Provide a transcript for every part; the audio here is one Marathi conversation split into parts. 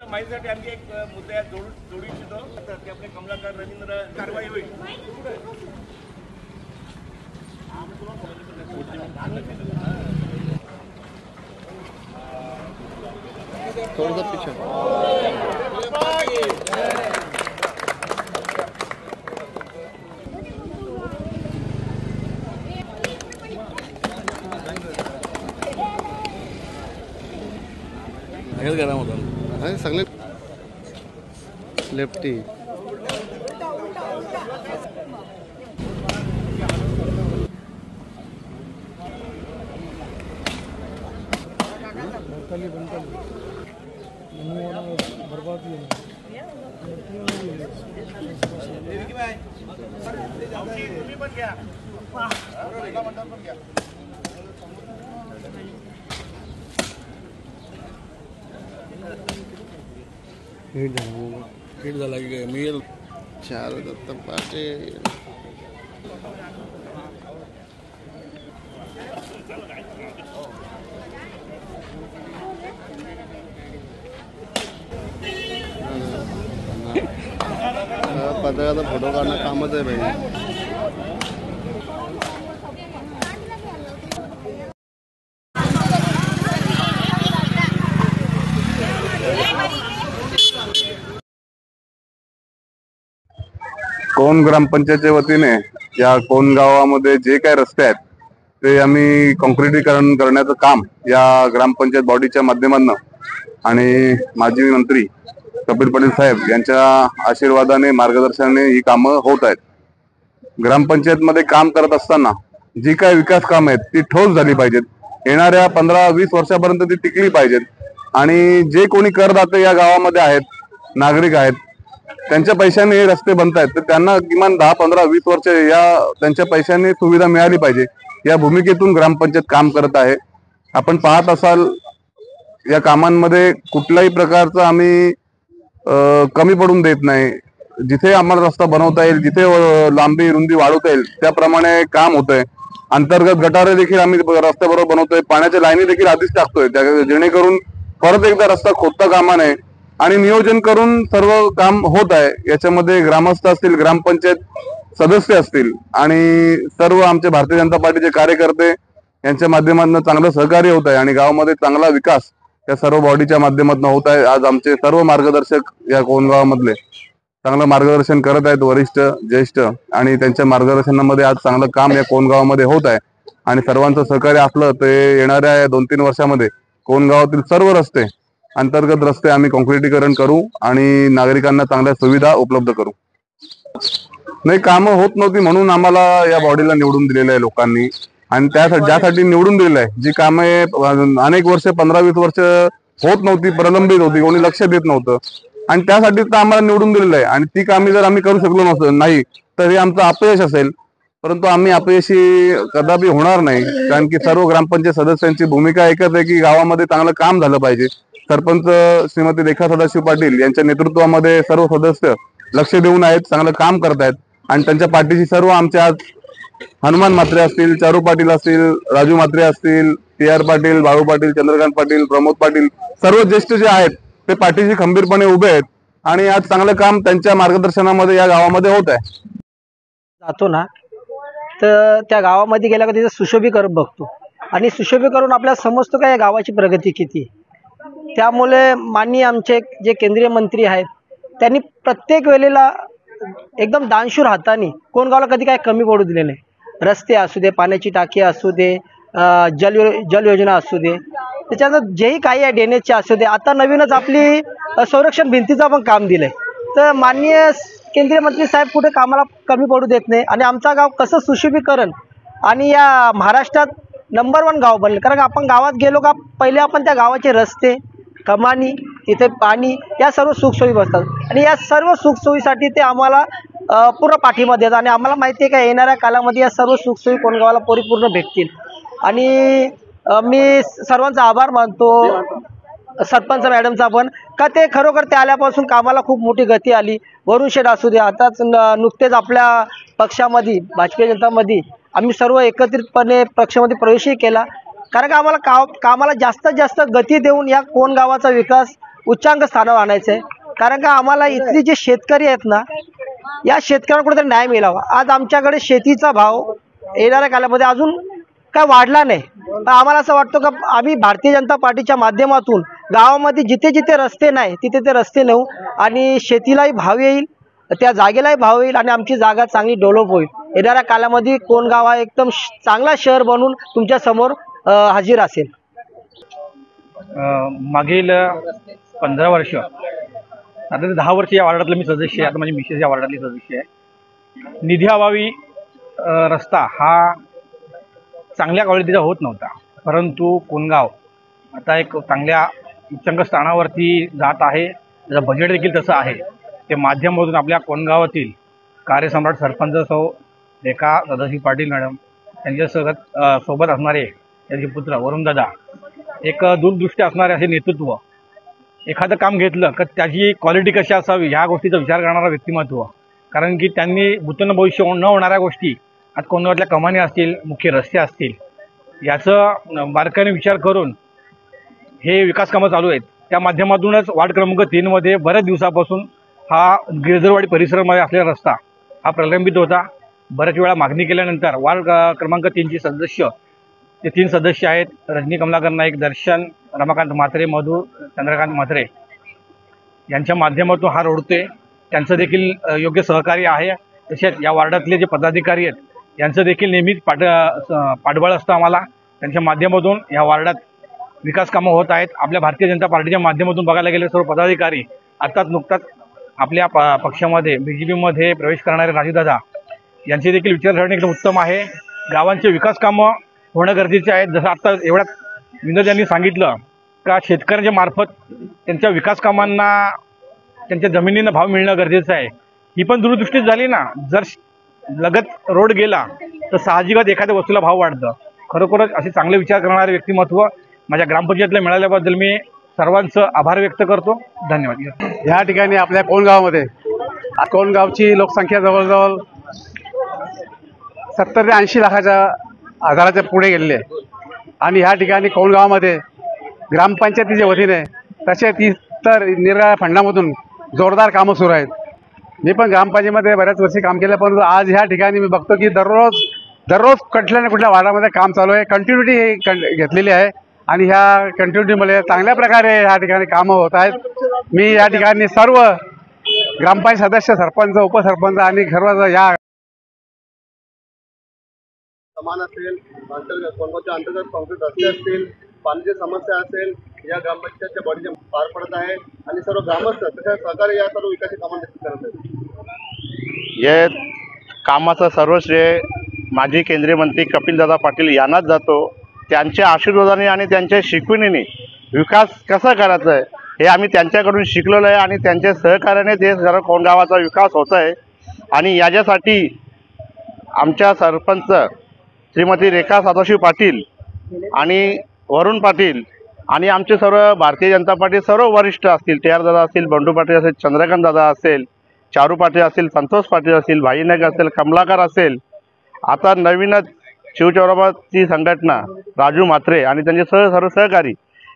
माहितीसाठी आम्ही एक मुद्दा जोडू इच्छितो की आपले कमलाकर रवींद्र कारवाई होईल. थोड़ा पीछे गरम होता सगळे लेफ्टी बर्बाद हिट झाला की मिळेल 4 दत्त पाटील पत्रकाचा फोटो काढणं कामच आहे भाई. कोण ग्रामपंचायतच्या वतीने या कोण गावामध्ये जे काही रस्ते आहेत ते आम्ही काँक्रिटीकरण करण्याचं काम या ग्रामपंचायत बॉडीच्या माध्यमातून आणि माजी मंत्री कपिल पाटील साहेब यांच्या आशीर्वादाने मार्गदर्शनाने ही कामं होत आहेत. ग्रामपंचायतमध्ये काम करत असताना जी काही विकास कामं आहेत ती ठोस झाली पाहिजेत. येणाऱ्या 15-20 वर्षापर्यंत ती टिकली पाहिजेत आणि जे कोणी करदाते या गावामध्ये आहेत, नागरिक आहेत, त्यांच्या पैशाने हे रस्ते बनत आहेत तर त्यांना किमान 10, 15, 20 वर्ष या त्यांच्या पैशाने सुविधा मिळाली पाहिजे या भूमिकेतून ग्रामपंचायत काम करत आहे. आपण पाहत असाल या कामांमध्ये कुठल्याही प्रकारचं आम्ही कमी पडून देत नाही. जिथे आम्हाला रस्ता बनवता येईल, जिथे लांबी रुंदी वाढवता येईल त्याप्रमाणे काम होतंय. अंतर्गत गटारे देखील आम्ही रस्त्याबरोबर बनवतोय, पाण्याच्या लाईनी देखील आधीच टाकतोय जेणेकरून परत एकदा रस्ता खोदता कामा नये आणि नियोजन करून सर्व काम होत आहे. याच्यामध्ये ग्रामस्थ असतील, ग्रामपंचायत सदस्य असतील आणि सर्व आमचे भारतीय जनता पार्टीचे कार्यकर्ते यांच्या माध्यमातून चांगलं सहकार्य होत आहे आणि गावामध्ये चांगला विकास या सर्व बॉडीच्या माध्यमातून होत आहे. आज आमचे सर्व मार्गदर्शक या कोणगावामधले चांगलं मार्गदर्शन करत आहेत, वरिष्ठ ज्येष्ठ, आणि त्यांच्या मार्गदर्शनामध्ये आज चांगलं काम या कोणगावामध्ये होत आहे आणि सर्वांचं सहकार्य असलं तर येणाऱ्या 2-3 वर्षामध्ये कोणगावातील सर्व रस्ते, अंतर्गत रस्ते आम्ही काँक्रिटीकरण करू आणि नागरिकांना चांगल्या सुविधा उपलब्ध करू. नाही, कामं होत नव्हती म्हणून आम्हाला या बॉडीला निवडून दिलेलं आहे लोकांनी आणि त्यासाठी ज्यासाठी निवडून दिलेलं आहे, जी कामे अनेक वर्ष 15-20 वर्ष होत नव्हती, प्रलंबित होती, कोणी लक्ष देत नव्हतं आणि त्यासाठी तर आम्हाला निवडून दिलेलं आहे आणि ती कामे जर आम्ही करू शकलो नाही तर हे आमचं अपयश असेल. परंतु आम्ही अपयशी कदापि होणार नाही, कारण की सर्व ग्रामपंचायत सदस्यांची भूमिका एकच आहे की गावामध्ये चांगलं काम झालं पाहिजे. सरपंच श्रीमती रेखा सदाशिव पाटील यांच्या नेतृत्वामध्ये सर्व सदस्य लक्ष देऊन आहेत, चांगलं काम करत आहेत आणि त्यांच्या पाठीशी सर्व आमच्या आज हनुमान म्हात्रे असतील, चारू पाटील असतील, राजू म्हात्रे असतील, TR पाटील, बाळू पाटील, चंद्रकांत पाटील, प्रमोद पाटील, सर्व ज्येष्ठ जे आहेत ते पाठीशी खंबीरपणे उभे आहेत आणि आज चांगलं काम त्यांच्या मार्गदर्शनामध्ये या गावामध्ये होत आहे. जातो ना तर त्या गावामध्ये गेल्या का तिथे सुशोभीकरण बघतो आणि सुशोभीकरण आपल्याला समजतो का या गावाची प्रगती किती. त्यामुळे माननीय आमचे जे केंद्रीय मंत्री आहेत त्यांनी प्रत्येक वेळेला एकदम दानशूर हाताने कोण गावाला कधी काय कमी पडू दिले नाही. रस्ते असू दे, पाण्याची टाकी असू दे, जल योजना असू दे, त्याच्यानंतर जेही काही आहे ड्रेनेजचे असू दे, आता नवीनच आपली संरक्षण भिंतीचं पण काम दिलं आहे. तर माननीय केंद्रीय मंत्री साहेब कुठे कामाला कमी पडू देत नाही आणि आमचा गाव कसं सुशोभीकरण आणि या महाराष्ट्रात नंबर 1 गाव बनले. कारण आपण गावात गेलो का पहिले आपण त्या गावाचे रस्ते, कमानी, तिथे पाणी, या सर्व सुखसोयी बसतात आणि या सर्व सुखसोयीसाठी ते आम्हाला पूर्ण पाठिंबा देतात आणि आम्हाला माहिती आहे का येणाऱ्या कालामध्ये या सर्व सुखसोयी कोणगावाला परिपूर्ण भेटतील आणि मी सर्वांचा आभार मानतो. सरपंच मॅडमचा पण का ते खरोखर ते आल्यापासून कामाला खूप मोठी गती आली. वरुण शेठ असू दे, आताच नुकतेच आपल्या पक्षामध्ये भारतीय जनतामध्ये आम्ही सर्व एकत्रितपणे पक्षामध्ये प्रवेशही केला. कारण का आम्हाला कामाला जास्तीत जास्त गती देऊन या कोण गावाचा विकास उच्चांक स्थानावर आणायचा आहे. कारण का आम्हाला इथली जे शेतकरी आहेत ना, या शेतकऱ्यांना कुठेतरी न्याय मिळावा. आज आमच्याकडे शेतीचा भाव येणाऱ्या काळामध्ये अजून काय वाढला नाही. पण आम्हाला असं वाटतं का आम्ही भारतीय जनता पार्टीच्या माध्यमातून गावामध्ये जिथे जिथे रस्ते नाही तिथे ते रस्ते नेऊ आणि शेतीलाही भाव येईल, त्या जागेलाही भाव येईल आणि आमची जागा चांगली डेव्हलप होईल. येणाऱ्या काळामध्ये कोण गाव हा एकदम चांगला शहर बनून तुमच्या समोर हजर असेल. मागील 15 वर्ष, आता ते 10 वर्ष या वार्डातलं मी सदस्य आहे. आता माझी मिसेस या वार्डातली सदस्य आहे. निधी अभावी रस्ता हा चांगल्या क्वालिटीचा होत नव्हता, परंतु कोणगाव आता एक चांगल्या उच्चांक स्थानावरती जात आहे. त्याचं बजेट देखील तसं आहे. ते माध्यमातून आपल्या कोणगावातील कार्यसम्राट सरपंच सौ रेखा सदाशिव पाटील मॅडम त्यांच्या सोबत असणारे त्यांचे पुत्र वरुणदादा, एक दूरदृष्टी असणारे असे नेतृत्व, एखादं काम घेतलं तर त्याची क्वालिटी कशी असावी ह्या गोष्टीचा विचार करणारा व्यक्तिमत्व. कारण की त्यांनी भूतन भविष्य न होणाऱ्या गोष्टी, आज कोणगावातल्या कमानी असतील, मुख्य रस्ते असतील, याचं बारकाईने विचार करून हे विकास कामं चालू आहेत. त्या माध्यमातूनच वार्ड क्रमांक 3 मध्ये बऱ्याच दिवसापासून हा गिरजरवाडी परिसरामध्ये असलेला रस्ता हा प्रलंबित होता. बऱ्याच वेळा मागणी केल्यानंतर वार्ड क्रमांक 3चे सदस्य, ते 3 सदस्य आहेत, रजनी कमलाकर नाईक, दर्शन रमाकांत म्हात्रे, मधु चंद्रकांत म्हात्रे, यांच्या माध्यमातून हा रोडते. त्यांचं देखील योग्य सहकार्य आहे. तसेच या वार्डातले जे पदाधिकारी आहेत यांचं देखील नेहमीच पाठबळ असतं आम्हाला. त्यांच्या माध्यमातून या वार्डात विकास कामं होत आहेत. आपल्या भारतीय जनता पार्टीच्या माध्यमातून बघायला गेले सर्व पदाधिकारी आत्ताच नुकताच आपल्या पक्षामध्ये BJPमध्ये प्रवेश करणारे राजूदादा यांची देखील विचारसरणी एकदम उत्तम आहे. गावांचे विकास कामं होणं गरजेचे आहेत. जसं आत्ता एवढ्यात विनोद यांनी सांगितलं का शेतकऱ्यांच्या मार्फत त्यांच्या विकास कामांना त्यांच्या जमिनींना भाव मिळणं गरजेचं आहे. ही पण दूरदृष्टीच झाली ना. जर लगत रोड गेला तर साहजिकच एखाद्या वस्तूला भाव वाढतं. खरोखरच असे चांगले विचार करणारे व्यक्तिमत्व माझ्या ग्रामपंचायतीला मिळाल्याबद्दल मी सर्वांचं आभार व्यक्त करतो. धन्यवाद. या ठिकाणी आपल्या कोणगावमध्ये, कोणगावची लोकसंख्या जवळजवळ 70 ते 80 लाखाच्या आधाराच्या पुढे गेलेली आहे. आणि ह्या ठिकाणी कोणगावामध्ये ग्रामपंचायतीच्या वतीने तसे ती तर निराळ्या फंडामधून जोरदार कामं सुरू आहेत. मी पण ग्रामपंचायतीमध्ये बऱ्याच वर्षी काम केलं, परंतु आज ह्या ठिकाणी मी बघतो की दररोज कुठल्या ना कुठल्या वार्डामध्ये काम चालू आहे. कंटिन्युटी घेतलेली आहे आणि ह्या कंटिन्युटीमुळे चांगल्या प्रकारे ह्या ठिकाणी कामं होत आहेत. मी या ठिकाणी सर्व ग्रामपंचायत सदस्य, सरपंच, उपसरपंच आणि सर्व या समान असेल, कोणत्या अंतर्गत कॉन्क्रीट रस्ते असतील, पाण्याची समस्या असेल, या ग्रामपंचायतच्या बॉडीचे पार पडत आहे आणि सर्व ग्रामस्थ तशा सहकारी या सर्व विकास कामांना करत आहेत. या कामाचा सर्व श्रेय माजी केंद्रीय मंत्री कपिलदादा पाटील यांनाच जातो. त्यांच्या आशीर्वादाने आणि त्यांच्या शिकवणीने विकास कसा करायचा आहे हे आम्ही त्यांच्याकडून शिकलेलो आहे आणि त्यांच्या सहकार्याने ते सर्व कोणगावाचा विकास होत आहे. आणि याच्यासाठी आमच्या सरपंच श्रीमती रेखा सदाशिव पाटील आणि वरुण पाटील आणि आमचे सर्व भारतीय जनता पार्टी सर्व वरिष्ठ असतील, TR दादा असतील, बंडू पाटील असेल, चंद्रकांत दादा असेल, चारू पाटील असतील, संतोष पाटील असतील, भाईनाईक असेल, कमलाकर असेल, आता नवीनच शिवचौराबादची संघटना राजू म्हात्रे आणि त्यांचे सर्व सहकारी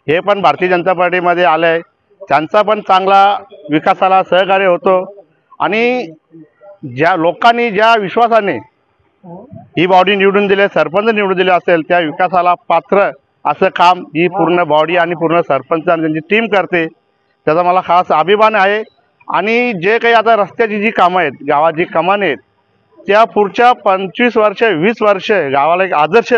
हे पण भारतीय जनता पार्टीमध्ये आले आहे. त्यांचा पण चांगला विकासाला सहकार्य होतो. आणि ज्या लोकांनी ज्या विश्वासाने ही बॉडी निवडून दिली, सरपंच निवडून दिले असेल, त्या विकासाला पात्र असं काम ही पूर्ण बॉडी आणि पूर्ण सरपंच आणि त्यांची टीम करते. त्याचा मला खास अभिमान आहे. आणि जे काही आता रस्त्याची जी कामं आहेत, गावाची कमानी आहेत, त्या पुढच्या 25 वर्ष 20 वर्ष गावाला एक आदर्श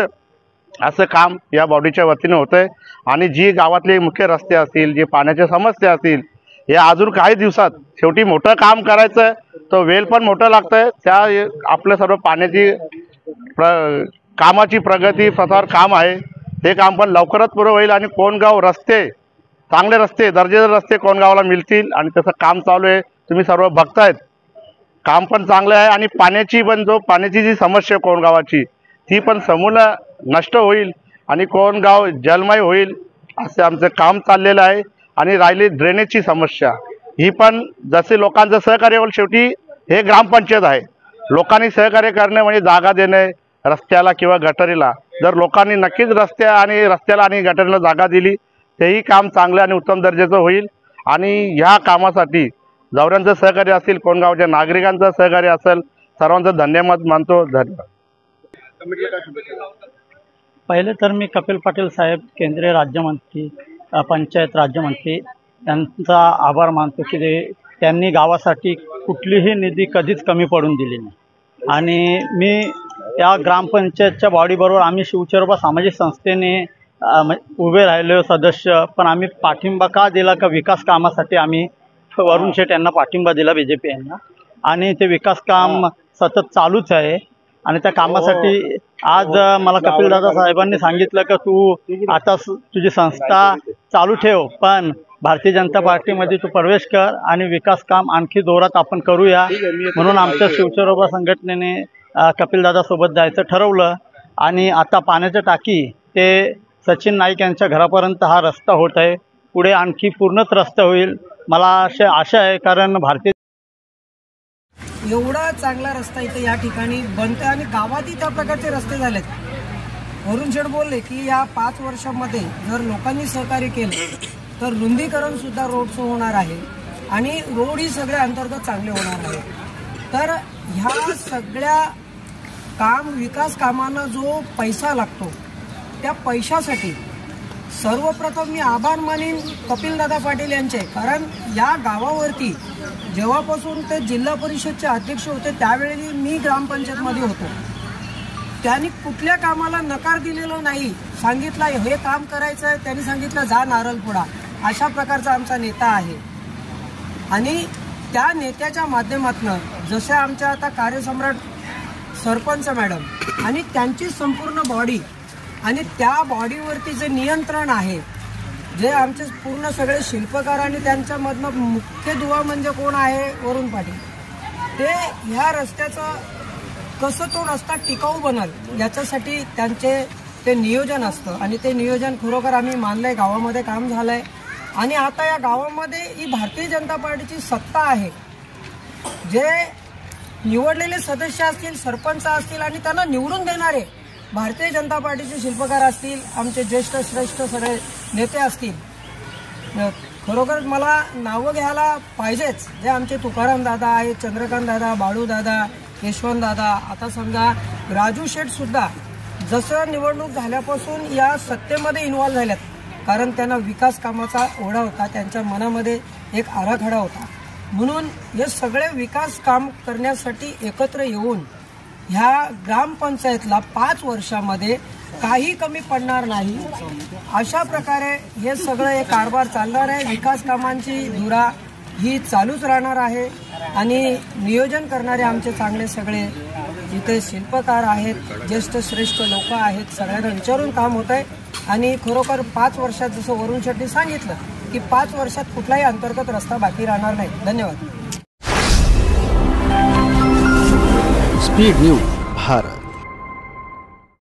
असं काम या बॉडीच्या वतीने होतं आहे. आणि जी गावातले मुख्य रस्ते असतील, जे पाण्याच्या समस्या असतील, हे अजून काही दिवसात शेवटी मोठं काम करायचं आहे. तो वेळ पण मोठं लागतं आहे. त्या आपलं सर्व पाण्याची कामाची प्रगती पथावर काम आहे. ते काम पण लवकरच पुरं होईल आणि कोणगाव रस्ते, चांगले रस्ते, दर्जेदार रस्ते कोणगावाला मिळतील आणि त्याचं काम चालू आहे. तुम्ही सर्व बघतायत, काम पण चांगलं आहे. आणि पाण्याची जी समस्या कोणगावाची ती पण समूळ नष्ट होईल आणि कोणगाव जलमय होईल असे आमचं काम चाललेलं आहे. आणि राहिली ड्रेनेजची समस्या, ही पण जसे लोकांचं सहकार्य होईल, शेवटी हे ग्रामपंचायत आहे. लोकांनी सहकार्य करणे म्हणजे जागा देणे रस्त्याला किंवा गटारीला. जर लोकांनी नक्कीच रस्त्याला आणि गटारीला जागा दिली, तेही काम चांगलं आणि उत्तम दर्जाचं होईल. आणि ह्या कामासाठी जवऱ्यांचं सहकार्य असेल, कोणगावच्या नागरिकांचं सहकार्य असेल, सर्वांचं धन्यवाद मानतो. धन्यवाद. पहिले तर मी कपिल पाटील साहेब, केंद्रीय राज्यमंत्री, पंचायत राज्यमंत्री यांचा आभार मानतो की त्यांनी गावासाठी कुठलीही निधी कधीच कमी पडून दिली नाही. आणि मी या ग्रामपंचायतच्या बॉडीबरोबर आम्ही शिवचरोबा सामाजिक संस्थेने उभे राहिलो सदस्य. पण आम्ही पाठिंबा का दिला का विकास कामासाठी आम्ही वरुण शेठ यांना पाठिंबा दिला, BJP यांना. आणि ते विकास काम सतत चालूच आहे. आणि त्या कामासाठी आज मला कपिलदादा साहेबांनी सांगितलं की तू आता तुझी संस्था चालू ठेव, पण भारतीय जनता पार्टीमध्ये तू प्रवेश कर आणि विकास काम आणखी जोरात आपण करूया. म्हणून आमच्या शिवचरोबा संघटनेने कपिलदादासोबत जायचं ठरवलं. आणि आता पाण्याच्या टाकी ते सचिन नाईक यांच्या घरापर्यंत हा रस्ता होत आहे. पुढे आणखी पूर्णच रस्ता होईल मला आशा आहे, कारण भारतीय एवढा चांगला रस्ता इथे या ठिकाणी बनतोय आणि गावातही त्या प्रकारचे रस्ते झालेत. वरुण शेठ बोलले की या 5 वर्षांमध्ये जर लोकांनी सहकार्य केलं तर रुंदीकरण सुद्धा रोडचं होणार आहे आणि रोड ही सगळ्या अंतर्गत चांगले होणार आहे. तर ह्या सगळ्या विकास कामांना जो पैसा लागतो त्या पैशासाठी सर्वप्रथम मी आभार मानेन कपिलदादा पाटील यांचे. कारण या गावावरती जेव्हापासून ते जिल्हा परिषदचे अध्यक्ष होते त्यावेळी मी ग्रामपंचायतमध्ये होतो. त्यांनी कुठल्या कामाला नकार दिलेला नाही. सांगितलं हे काम करायचं आहे, त्यांनी सांगितलं जा नारळपुडा. अशा प्रकारचा आमचा नेता आहे. आणि त्या नेत्याच्या माध्यमातून जसे आमच्या आता कार्यसम्राट सरपंच मॅडम आणि त्यांची संपूर्ण बॉडी आणि त्या बॉडीवरती जे नियंत्रण आहे, जे आमचे पूर्ण सगळे शिल्पकार आणि त्यांच्यामधनं मुख्य दुवा म्हणजे कोण आहे, वरुण पाटील. ते ह्या रस्त्याचं कसं तो रस्ता टिकाऊ बनल याच्यासाठी त्यांचे ते नियोजन असतं. आणि ते नियोजन खरोखर आम्ही मानलंय. गावामध्ये काम झालंय आणि आता या गावामध्ये ही भारतीय जनता पार्टीची सत्ता आहे. जे निवडलेले सदस्य असतील, सरपंच असतील आणि त्यांना निवडून देणारे भारतीय जनता पार्टीचे शिल्पकार असतील, आमचे ज्येष्ठ श्रेष्ठ सगळे नेते असतील. खरोखर मला नावं घ्यायला पाहिजेच. जे आमचे तुकाराम दादा आहेत, चंद्रकांत दादा, बाळू दादा, यशवंत दादा, आता समजा राजू शेठ सुद्धा जसं निवडणूक झाल्यापासून या सत्तेमध्ये इन्व्हॉल्व झाल्यात. कारण त्यांना विकास कामाचा ओढा होता, त्यांच्या मनामध्ये एक आराखडा होता. म्हणून हे सगळे विकास काम करण्यासाठी एकत्र येऊन ह्या ग्रामपंचायतला 5 वर्षामध्ये काही कमी पडणार नाही अशा प्रकारे हे सगळं कारभार चालणार आहे. विकास कामांची धुरा ही चालूच राहणार आहे. आणि नियोजन करणारे आमचे चांगले सगळे इथे शिल्पकार आहेत, ज्येष्ठ श्रेष्ठ लोक आहेत, सगळ्यांना विचारून काम होत आहे. आणि खरोखर 5 वर्षात जसं वरुण शेट्टी सांगितलं की 5 वर्षात कुठलाही अंतर्गत रस्ता बाकी राहणार नाही. धन्यवाद. Speed news Bharat.